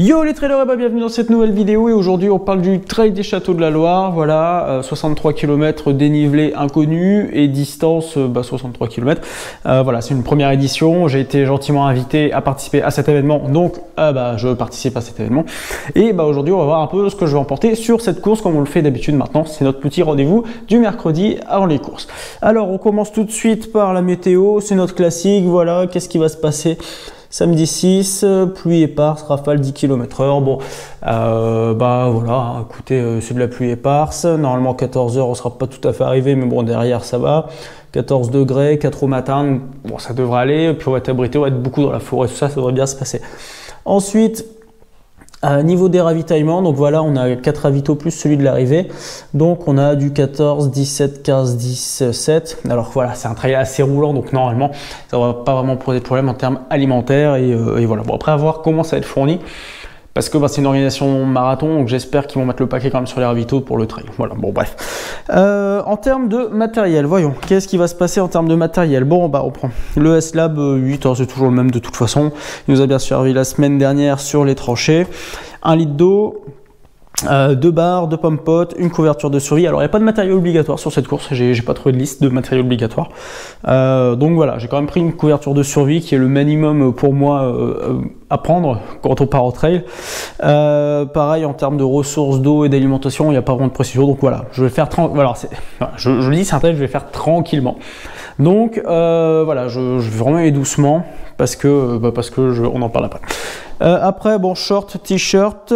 Yo les trailers, et bah bienvenue dans cette nouvelle vidéo et aujourd'hui on parle du trail des châteaux de la Loire. Voilà, 63 km dénivelé inconnu et distance 63 km. Voilà, c'est une première édition, j'ai été gentiment invité à participer à cet événement, donc je participe à cet événement. Et aujourd'hui on va voir un peu ce que je vais emporter sur cette course comme on le fait d'habitude maintenant. C'est notre petit rendez-vous du mercredi avant les courses. Alors on commence tout de suite par la météo, c'est notre classique. Voilà, qu'est-ce qui va se passer samedi 6, pluie éparse, rafale 10 km/h. Bon, voilà, écoutez, c'est de la pluie éparse. Normalement, 14 h, on ne sera pas tout à fait arrivé, mais bon, derrière, ça va. 14 degrés, 4 au matin, bon, ça devrait aller. Puis on va être abrité, on va être beaucoup dans la forêt, tout ça, ça devrait bien se passer. Ensuite, niveau des ravitaillements, donc voilà, on a 4 ravitaux plus celui de l'arrivée. Donc on a du 14, 17, 15, 17. Alors voilà, c'est un trail assez roulant, donc normalement, ça ne va pas vraiment poser de problème en termes alimentaires. Et voilà, bon, après à voir comment ça va être fourni. Parce que c'est une organisation marathon, donc j'espère qu'ils vont mettre le paquet quand même sur les ravitaux pour le trail. Voilà, bon bref. En termes de matériel, voyons, qu'est-ce qui va se passer en termes de matériel? Bon, on prend le S-Lab 8, c'est toujours le même de toute façon. Il nous a bien servi la semaine dernière sur les tranchées. 1 litre d'eau. 2 barres, 2 pommes potes, une couverture de survie. Alors il n'y a pas de matériel obligatoire sur cette course, j'ai pas trouvé de liste de matériel obligatoire. Donc voilà, j'ai quand même pris une couverture de survie qui est le minimum pour moi à prendre quand on part au trail. Pareil en termes de ressources d'eau et d'alimentation, il n'y a pas vraiment de précision. Donc voilà, je vais faire voilà, je le dis, c'est un trail, je vais faire tranquillement. Donc voilà, je vais vraiment aller doucement parce que on en parle après. Après, bon, short, t-shirt.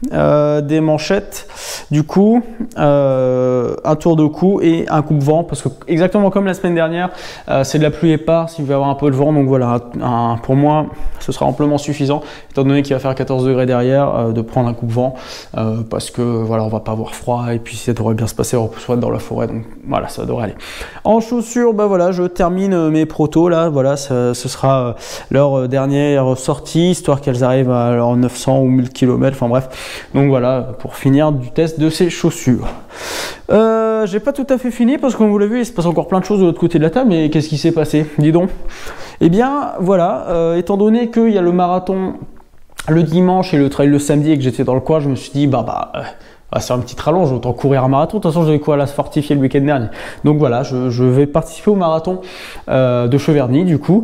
Des manchettes du coup, un tour de cou et un coupe-vent parce que exactement comme la semaine dernière, c'est de la pluie éparse, il va y avoir un peu de vent, donc voilà, pour moi ce sera amplement suffisant étant donné qu'il va faire 14 degrés derrière, de prendre un coupe-vent parce que voilà, on va pas avoir froid et puis ça devrait bien se passer, on peut soit dans la forêt, donc voilà, ça devrait aller. En chaussures, voilà, je termine mes protos là, voilà, ce sera leur dernière sortie histoire qu'elles arrivent à leurs 900 ou 1000 km, enfin bref. Donc voilà, pour finir du test de ces chaussures. J'ai pas tout à fait fini parce que comme vous l'avez vu, il se passe encore plein de choses de l'autre côté de la table. Mais qu'est-ce qui s'est passé? Dis donc. Eh bien, voilà, étant donné qu'il y a le marathon le dimanche et le trail le samedi et que j'étais dans le coin, je me suis dit, c'est un petit rallonge, autant courir un marathon. De toute façon, j'avais quoi à la fortifier le week-end dernier. Donc voilà, je vais participer au marathon de Cheverny, du coup,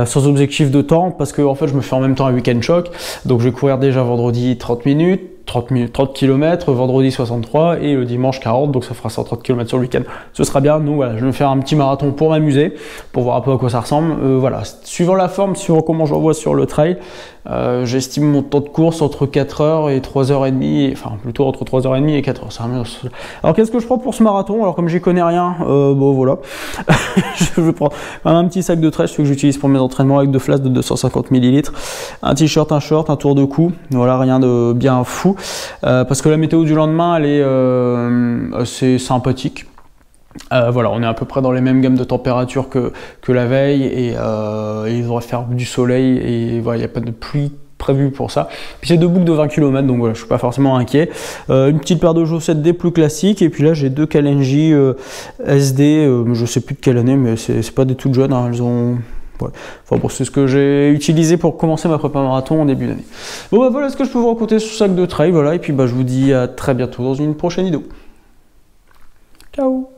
sans objectif de temps, parce que en fait, je me fais en même temps un week-end choc. Donc je vais courir déjà vendredi 30 minutes. 30 km, vendredi 63 et le dimanche 40, donc ça fera 130 km sur le week-end. Ce sera bien. Donc voilà, je vais me faire un petit marathon pour m'amuser, pour voir un peu à quoi ça ressemble. Voilà, suivant la forme, suivant comment je vois sur le trail, j'estime mon temps de course entre 4 h et 3h30, enfin plutôt entre 3h30 et 4 h. Alors qu'est-ce que je prends pour ce marathon? Alors comme j'y connais rien, voilà, je prends un petit sac de trail, celui que j'utilise pour mes entraînements avec 2 flasques de 250 ml, un t-shirt, un short, un tour de cou, voilà, rien de bien fou. Parce que la météo du lendemain elle est assez sympathique. Voilà, on est à peu près dans les mêmes gammes de température que la veille et il devrait faire du soleil et voilà, il n'y a pas de pluie prévue pour ça. Puis c'est 2 boucles de 20 km, donc voilà, je suis pas forcément inquiet. Une petite paire de chaussettes des plus classiques et puis là j'ai 2 Kalenji SD, je sais plus de quelle année, mais c'est pas des toutes jeunes, hein, elles ont... Ouais. Enfin bon, c'est ce que j'ai utilisé pour commencer ma prépa marathon en début d'année. Bon voilà ce que je peux vous raconter sur ce sac de trail, voilà, et puis je vous dis à très bientôt dans une prochaine vidéo. Ciao.